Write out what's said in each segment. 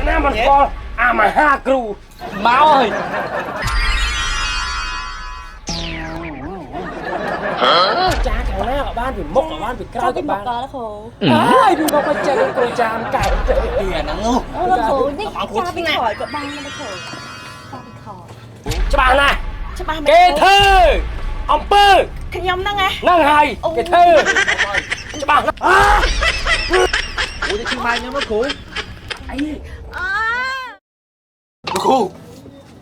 ណាមិនស្គាល់អាមហាគ្រូមកហើយចាខាងណាក៏បានពីមុខក៏បានពីក្រោយក៏បានដល់គ្រូហើយពីមុខមកចេះគ្រូចាមកែទេហ្នឹងនោះគ្រូនេះចាពីក្រោយក៏បានដែរគ្រូចាពីក្រោយច្បាស់ណាស់ច្បាស់គេធ្វើអំពើខ្ញុំហ្នឹងណាហ្នឹងហើយគេធ្វើច្បាស់ណាស់អូនេះឈឺម៉ែខ្ញុំណាគ្រូអីគ្រូ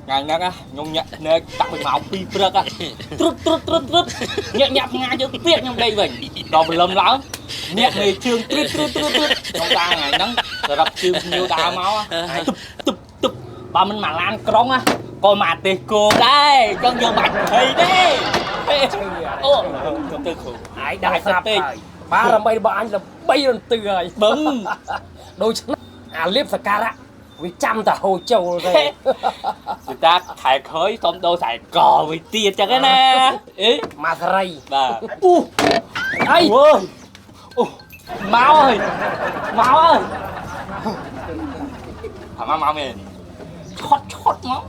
ថ្ងៃហ្នឹងខ្ញុំញាក់ភ្នែកតាក់ពីម៉ោង2ព្រឹកត្រុតញាក់ផ្ងាយយកទៀតខ្ញុំដេកវិញដល់ព្រលឹមឡើងញាក់នៃជើងត្រុតខ្ញុំដល់ថ្ងៃហ្នឹងសម្រាប់ជើងញៀវដើរមកទឹកបើមិនមកឡានក្រុងក៏មកទេសគោដែរចង់យកបាច់ភ័យទេអូខ្ញុំទៅគ្រូអាយដាក់ស្រាប់ហើយបារមីរបស់អញល្បីរន្ទឺហើយបឹងដូច្នេះអាលៀបសការៈវាចាំតែហូរចូលទេគឺតាខែខើយសុំដូរខ្សែកវិញទៀតចឹងណាអេមកសេរីបាទអូអីអូមកហើយមកមែនឆត់មក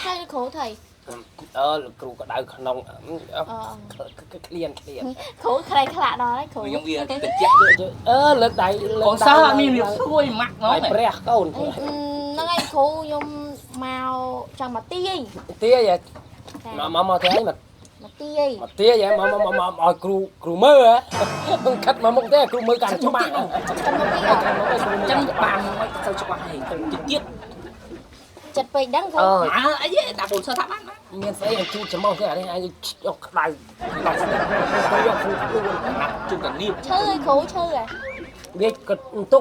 ហើយគ្រូថៃលោកគ្រូក៏ដៅក្នុងក្លៀនគ្រូខ្លែងខ្លាក់ដល់ហើយគ្រូខ្ញុំវាតិចលើកដៃកូនសិស្សអត់មានរៀបស្រួយម៉ាក់មកព្រះកូនហ្នឹងហើយគ្រូខ្ញុំមកចង់មកទាយមកទេឲ្យមកទាយមកឲ្យគ្រូមើលមិនខិតមកមុខទេគ្រូមើលកាន់ច្បាស់ចឹងបានមិនទៅច្បាស់ហីទៅទៀតចិត្តពេកដឹងគ្រូអីដាក់បងសិស្សថាបានមានស្អីឲ្យជូតច្រមុះទេអានេះឯងយកក្តៅយកគ្រូណាប់ជូតតានេះឈើឲ្យគ្រូឈើវាក៏តុ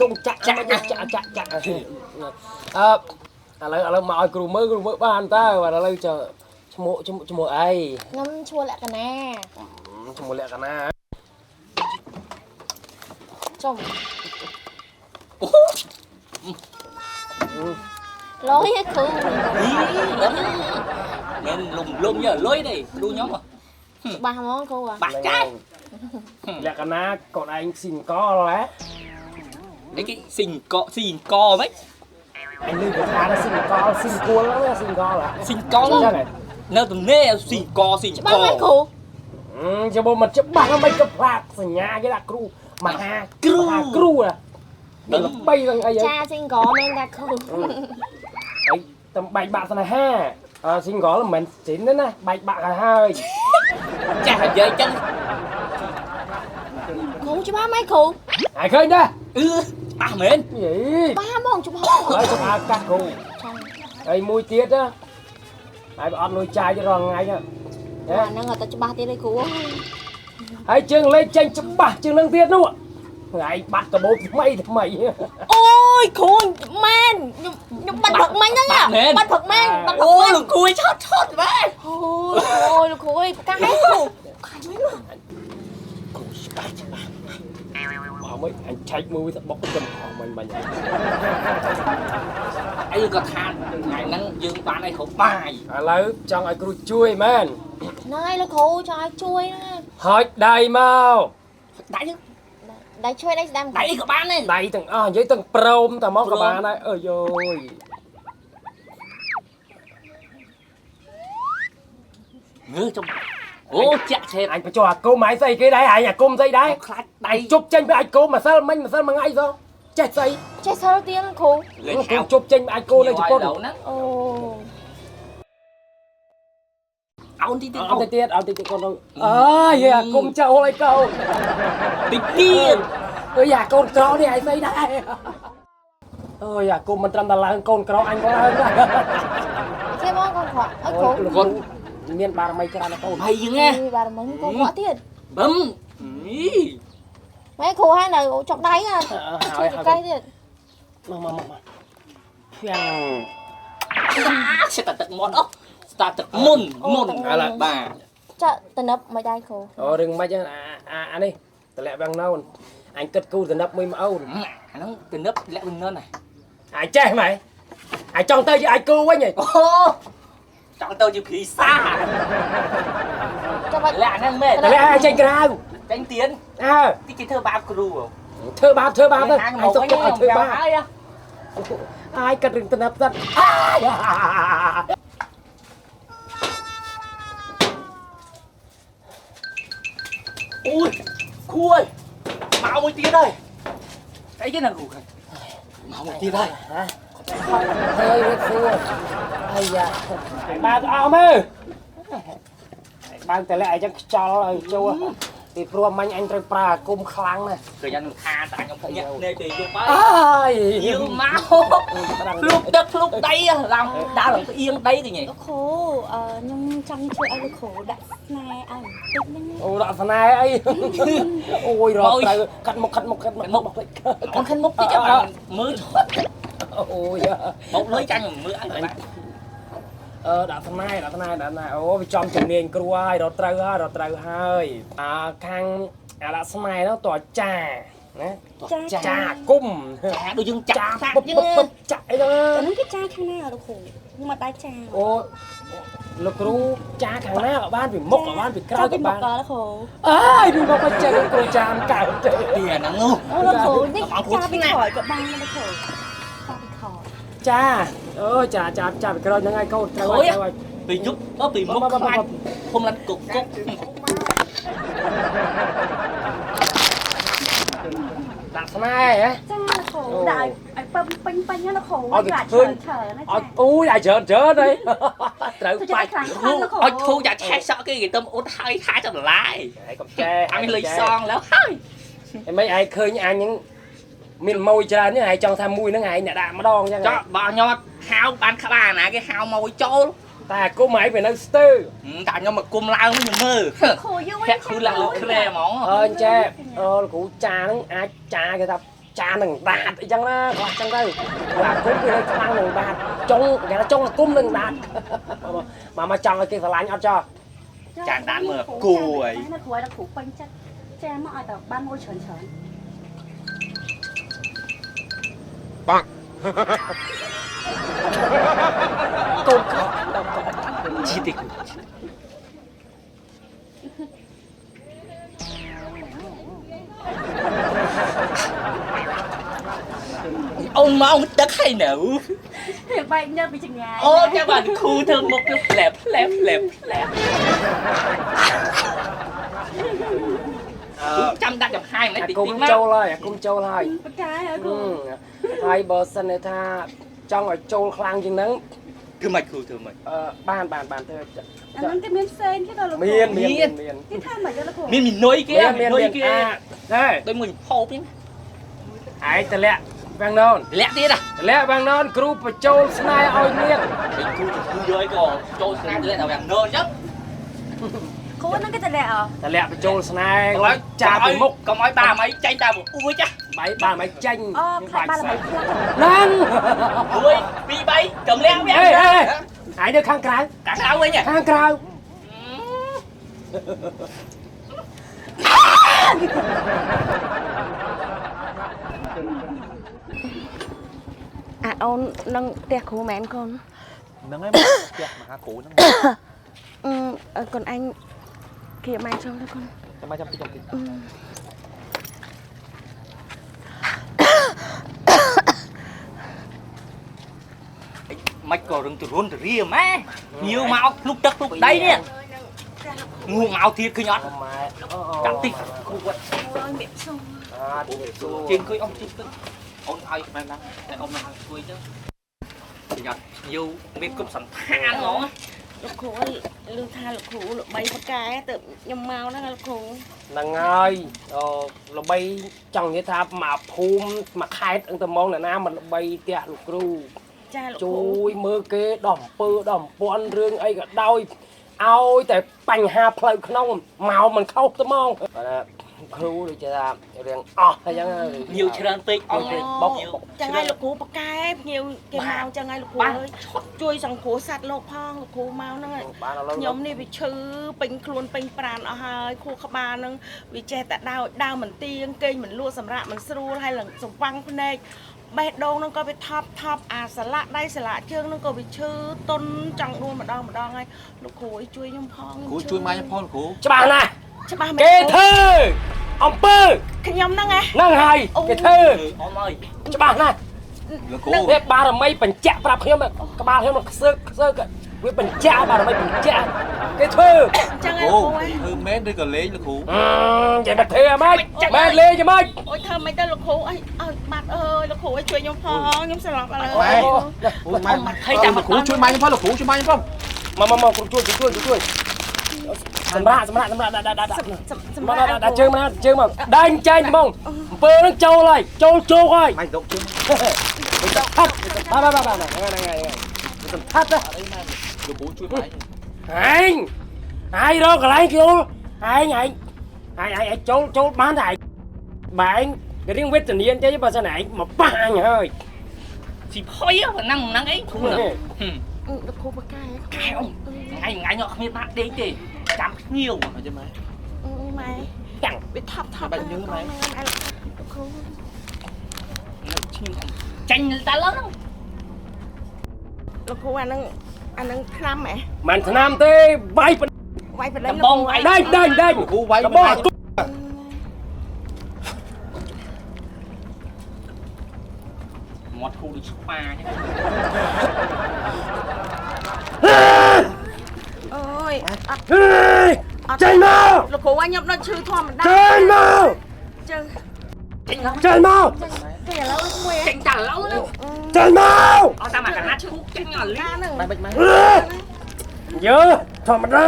ងចាក់ឥឡូវមកឲ្យគ្រូមើលបានតើបាទឥឡូវចឈ្មោះអីខ្ញុំឈ្មោះលក្ខណាចុំលុយគ្រូមែនលំយើលុយទេគ្រូខ្ញុំបាសហ្មងគ្រូបាសចាស់លក្ខណាកូនឯងស៊ីកលហ៎នេះគេស៊ីកហ្មងអញលឺគេថាស៊ីកលស៊ីកលនៅទំនេរស៊ីកច្បាស់ហើយគ្រូចាំមកច្បាស់មិនក៏ផ្លាកសញ្ញាគេដាក់គ្រូមហាគ្រូដល់3ហ្នឹងអីចាស៊ីកលមែនតាគ្រូអីតំបែកបាក់ស្នេហាស៊ីកលមិនមែនជីនទេណាបែកបាក់ហើយចាស់និយាយចឹងគ្រូច្បាស់ไหมគ្រូហើយឃើញទេច្បាស់មែនបាហ្មងច្បាស់ហើយច្បាស់កាត់គ្រូហើយមួយទៀតណាហើយអត់លុយចាយទេរាល់ថ្ងៃហ្នឹងហ្នឹងតែច្បាស់ទៀតឯគ្រូហើយជើងលេខចេញច្បាស់ជើងនឹងទៀតនោះថ្ងៃបាត់កាបូបថ្មីអូយគ្រូមែនខ្ញុំបាត់ព្រឹកមិញហ្នឹងបាត់ព្រឹកមែនអូលោកគ្រូឆត់មែនអូយលោកគ្រូអើយប្រកាសឲ្យគ្រូខាច់មែនគ្រូច្បាស់បើមិនអញឆែកមួយទៅបុកទៅមិញអីក៏ថាថ្ងៃហ្នឹងយើងបានឲ្យគ្រប់បាយឥឡូវចង់ឲ្យគ្រូជួយមែនហ្នឹងហើយលោកគ្រូចង់ឲ្យជួយណាហោចដៃមកដៃជួយដៃស្ដាំដៃក៏បានដែរដៃទាំងអស់និយាយទាំងព្រមតែមកក៏បានដែរអើយយមើលចំអូចាក់ឆេតអញបញ្ចុះអាគុំហើយស្អីគេដែរអញអាគុំស្អីដែរខ្លាច់ដៃជប់ចេញពីអាចគុំម្សិលមិញមួយថ្ងៃសោះចេះស្អីចេះសិលទៀតគ្រូគុំជប់ចេញពីអាចគោនៅជប៉ុនអូអោនទីទៀតអោនទីទៀតកូនអើយអាគុំចូលឲ្យកូនទីទៀតអើយអាកូនក្រនេះឯស្អីដែរអើយអាគុំមិនត្រឹមតែឡើងកូនក្រអញក៏ឡើងដែរគេមកកូនក្រអើកូនមានបារមីច្រើនណាស់កូនហើយយើងណាបារមីកូនក្រទៀតបឹមម៉ែគ្រូហើយនៅចុកដៃណាហើយកៃទៀតមកយ៉ាងស្តាទឹកមាត់ស្តាទឹកមុនឥឡូវបាទចាតំណឹបមិនដែរគ្រូអូរឿងមិនហ្នឹងអានេះតម្លាក់វាំងណូនអញគិតគូតំណឹបមួយមកអូនអាហ្នឹងតំណឹបលាក់វិញណូនអាចចេះម៉ែអាចចង់ទៅជាអាចគូវិញហ៎អូចង់ទៅជាភីសា Bạn em mệt. Tại lẽ ai tranh rau. Tranh tiến. Cái thơ ba cừu à? Thơ ba thôi. Anh tốt cho thơ ba. Ai ai cần đừng tân hấp dẫn. Ui, Khu ơi. Mạo một tiếng đây. Cái nào ngủ rồi. Mạo một tiếng đây. Hả? Hơi Khu ơi. Ây da. Ba ôm ơi. Ba tại lẽ chắc cho châu thì pro anhត្រូវប្រើគុំខ្លាំងណាស់ Cười nhăn tha tại nhông nhẹ nê tùy vô bác អើយ Yêu máu Lúc đất lúc đây làm đã là cái yên đây thì nhỉ លោកគ្រូខ្ញុំចង់ជួយឲ្យលោកគ្រូដាក់ស្នេហ៍ឲ្យបន្តិចហ្នឹង អូដាក់ស្នេហ៍អីអូយរត់ត្រូវកាត់មុខ Con khăn múc tí chắc là mưa chót អូយ Một lưới chanh mà mưa ăn rồi bạn ដាក់ស្នេហ៍អូវាចំជំនាញគ្រូហើយរត់ត្រូវហើយខាងដាក់ស្នេហ៍នោះតើចាណាចាគុំ Chả đôi dương chả phát ពុប chứ ចាក់អីទៅ ហ្នឹងគេចាខាងណាលោកគ្រូខ្ញុំមកដៃចា អូលោកគ្រូចាខាងណាក៏បានពីមុខក៏បានពីក្រោយក៏បាន លោកគ្រូ អើយពីមុខក៏ចេះគ្រូចាមកៅទៅ Tiền nó ngu លោកគ្រូនេះចាពីក្រោយក៏បានលោកគ្រូចាពីក្រោយ ចាអូចាពីក្រោយហ្នឹងហើយកូនត្រូវហើយ Vì giúp nó vì múc khoanh Không lăn cục cục ដាក់ស្នេហ៍ហ៎ ចាលោកគ្រូដាក់ឲ្យពេញលោកគ្រូ អត់ទៅឃើញអត់អូយអាចច្រើនអីត្រូវបាច់ Ôi thu dạ chát sợ cái gì tôm út hơi khá trong lại ហើយកុំចេះ Ăn lì son léo hơi មិនឯងឃើញអញហ្នឹងមានម៉ួយច្រើននេះឯងចង់ថាមួយហ្នឹងឯងអ្នកដាក់ម្ដងអញ្ចឹង Cho bà nhọt hao bán khá bà nè cái hao màu trâu តែគុំឯងវានៅស្ទើរ Tại nhau mà cung lao mới mơ គ្រូយូរ Khét khứ là lụt khé món អើចេះលោកគ្រូចាហ្នឹងអាចចាគេថាចានឹងដាតអីចឹងណាគាត់ចឹងទៅអាគុំវានៅខ្លាំងនឹងដាតចុងគេថាចុងគុំនឹងដាតមកចង់ឲ្យគេស្រឡាញ់អត់ចោះ Chàng đàn mơ cù ấy លោកគ្រូឲ្យលោកគ្រូពេញចិត្តចាមកឲ្យតែបានមួយច្រើន កូនខក Chi tịch Ông mà ông đất hay nào បែកញើសពីចង្ងាយ Ô các bạn khu thơm một cái lẹp Trăm đặt nhập hai mấy tí គុំ tí ចូលហើយគុំចូលហើយ បកាយឲ្យគ្រូ ហើយបើសិនថាចង់ឲ្យចូលខ្លាំងជាងហ្នឹង Thưa mạch khu thưa mạch បានទៅ អាហ្នឹងគេមានផ្សេងគេដល់លោកគ្រូ មាន គេថាមិនយកលោកគ្រូ Mình nuôi kia មាន nuôi kia ណែ Tôi mình phô biết ឯងតលាក់វាំងណូន Lẹ tí à តលាក់វាំងណូនគ្រូបញ្ចូលស្នេហ៍ឲ្យនាង Mình khu thì khu dưới có trôi sang dưới nào vàng nơn chứ គ្រូហ្នឹងគេតែលាក់ តលាក់បញ្ចូលស្នេហ៍ Còn គាត់ nói ចាពីមុខ Còn nói bà mấy chanh ta một ui chứ បាយបានមិនចាញ់ អូខ្លាចបានល្បីខ្លាំង ហ្នឹង Ui bị bay cầm leo ហេ mẹ ឯងនៅខាងក្រៅ Cả sao ấy nhỉ ខាងក្រៅ អាអូននឹងផ្ទះគ្រូមែនកូន Nâng ấy mà hả cụ nâng កូនអញគៀម៉ែចំទៅកូន Em mai chăm tí chăm tí Mạch có rừng từ rôn từ ria má Nhiều mạo lúc đất lúc đấy nè Ngu mạo thiệt cứ nhọt ម៉ែ Cắt tí khu quật អូយមានសុំ Trên cưới ông trên cưới Ông ai mang lắm Để ông mang cưới chứ Thì nhọt nhiều miếng cúp sẵn than nó លោកគ្រូអើយឮថាលោកគ្រូល្បីបកាយទៅខ្ញុំមកហ្នឹងលោកគ្រូ ហ្នឹងហើយល្បីចង់និយាយថាមកភូមិមកខេត្តអឹងទៅមកអ្នកណាមិនល្បីផ្ទះលោកគ្រូ ចាលោកគ្រូ ជួយមើលគេដោះអំពើដោះអំពាន់រឿងអីក៏ដោយឲ្យតែបញ្ហាផ្លូវក្នុងមកមិនខុសទៅហ្មងបាទគ្រូដូចថារឿងអស់អញ្ចឹង Nhiềuច្រើនពេកអស់ពេកបោក ចឹងហើយលោកគ្រូបកែភ្ញៀវគេមកចឹងហើយលោកគ្រូអើយជួយសង្គ្រោះសត្វលោកផងលោកគ្រូមកហ្នឹងហើយ បានឥឡូវ ខ្ញុំនេះវាឈឺពេញខ្លួនពេញប្រាណអស់ហើយខួរក្បាលហ្នឹងវាចេះតែដើរមិនទៀងគេងមិនលក់សម្រាប់មិនស្រួលហើយឡើងសង្វាំងភ្នែក បេះដូងនឹងក៏វាថប់អាសាឡាដៃសាឡាជើងនឹងក៏វាឈឺតុនចង់ដួលម្ដងហើយលោកគ្រូអីជួយខ្ញុំផង គ្រូជួយម៉ែខ្ញុំផងលោកគ្រូ ច្បាស់ណាស់ ច្បាស់ គេធ្វើអំពើ ខ្ញុំហ្នឹងហ៎ ហ្នឹងហើយគេធ្វើ អមអើយ ច្បាស់ណាស់ លោកគ្រូ វាបារមីបញ្ជាក់ប្រាប់ខ្ញុំក្បាលខ្ញុំនឹងខ្សើកវាបញ្ជាក់បារមីបញ្ជាក់គេធ្វើ អញ្ចឹងឯ គ្ ង រូ លោកគ្រូ ធ្វើមែនឬក៏លេងលោកគ្រូ និយាយមកធ្វើហ្មងមែនលេងហ្មង អូយធ្វើមិនទៅលោកគ្រូអីបាត់អើយលោកគ្រូអីជួយខ្ញុំផងខ្ញុំស្លាប់ឥឡូវ ម៉ែលោកគ្រូជួយម៉ែខ្ញុំផងលោកគ្រូជួយម៉ែខ្ញុំផង មកគ្រូជួយសម្រាប់ដាក់ជើងមកដាញ់ចាញ់ហ្មងអំពើនឹងចូលហើយចូលជោគហើយ ម៉ែដកជើង ថាត់បាទហ្នឹងសំថាត់ណា លោកគ្រូជួយម៉ែ ឯងរកកន្លែងចូលឯងចូលបានតែបែងរៀងវេទនាទេបើសិនឯងមកប៉ះអញហើយ ស៊ីផុយហ្នឹងអីគ្រូហ្នឹង លោកគ្រូបកែ កែអញថ្ងៃញ៉ាំគ្មានបាក់ដេកទេចាំភ្ញៀវ អញ្ចឹងម៉ែ ម៉ែ ចាំ វាថប់លោកគ្រូ ឈ្មោះចាញ់តែឡើយហ្នឹង លោកគ្រូអាហ្នឹងឆ្នាំហ៎ មិនថ្នាំទេវាយ វាយបដិ ដំបងឯង ដាច់ លោកគ្រូវាយ បង មាត់គ្រូដូចស្ប៉ាចឹង អូយអត់ ចេញមក លោកគ្រូខ្ញុំដូចឈឺធម្មតា ចេញមក ចឹង ចេញមក តែឥឡូវមួយ ចេញតែឡើយហ្នឹង ចេញមក អត់តាមអាកណាត់ឈូកចេញអត់លី ហ្នឹង ម៉ែមិនម៉ែ យើធម្មតា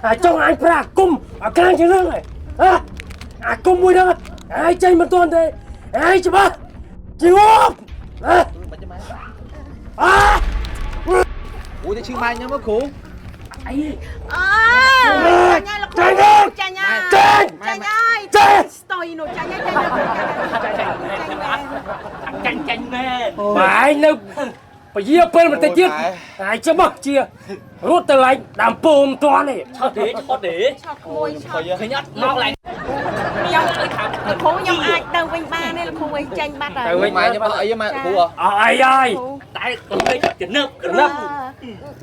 អាចង់អញប្រាគុំអាក្រាញ់ជាងហ្នឹងអាគុំមួយហ្នឹងឯងចេញមិនទាន់ទេឯងច្បាស់ជីវប់ មិនចឹងម៉ែ អើ គ្រូទៅឈឺម៉ែខ្ញុំមកគ្រូ អី អើចាញ់លោកគ្រូចាញ់ហើយចាញ់ស្ទុយនោះចាញ់ហើយចាញ់មែន បែងនៅពយាពេលបន្តិចទៀតឯងច្បាស់ជារត់ទៅឡើងដើមពូមិនទាន់ទេ ឆោតទេ ឆក់មួយឆក់ ឃើញអត់មកឡើង ខ្ញុំលោកគ្រូខ្ញុំអាចទៅវិញបានទេលោកគ្រូឯងចាញ់បាត់ហើយ ទៅវិញម៉ែខ្ញុំអត់អីម៉ែគ្រូ អស់អីហើយ តែកុំភ្លេចជំនឹក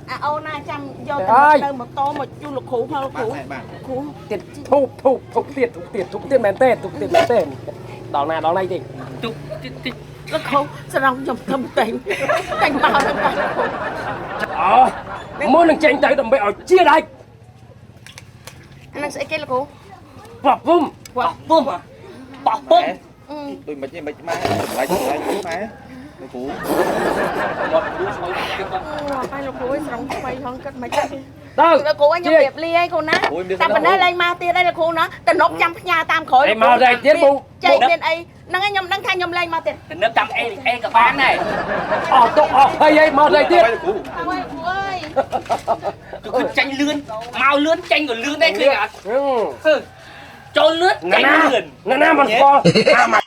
អាអូនណាចាំយកទៅម៉ូតូមកជូនលោកគ្រូផងលោកគ្រូ បាទ គ្រូ ទៀតធូបទៀតមែនទេដល់ណាដល់ណៃទេ ទុកតិច លោកគ្រូស្រង់ខ្ញុំធ្វើតែញមកទៅបាទលោកគ្រូ អូមុននឹងចេញទៅដើម្បីឲ្យជាដាច់ អានឹងស្អីគេលោកគ្រូ ប្រពុំ បោះពុំបោះពុំ ដូចមិនម៉ែចម្លែកម៉ែលោកគ្រូ មាត់គ្រូស្អុយទៀតគាត់ ហើយលោកគ្រូស្រង់ស្បៃហងគិតមិនទេ ទៅ លោកគ្រូខ្ញុំរៀបលាយគ្រូណាតែប៉ុណ្ណេះលែងមកទៀតហើយលោកគ្រូណាតំណប់ចាំផ្ញើតាមក្រោយ ឯមកដែរទៀតបង ចែកមានអីហ្នឹងខ្ញុំដឹងថាខ្ញុំលែងមកទៀត ទៅនឹកចាំអេក៏បានដែរ អស់ទុកអស់ភ័យឯងមកដែរទៀត លោកគ្រូ អើយគ្រូអើយ គឺឃើញចាញ់លឿនមកលឿនចាញ់ក៏លឿនដែរឃើញអត់ចូលលឿនចាញ់លឿន ណាមិនស្គាល់អាមក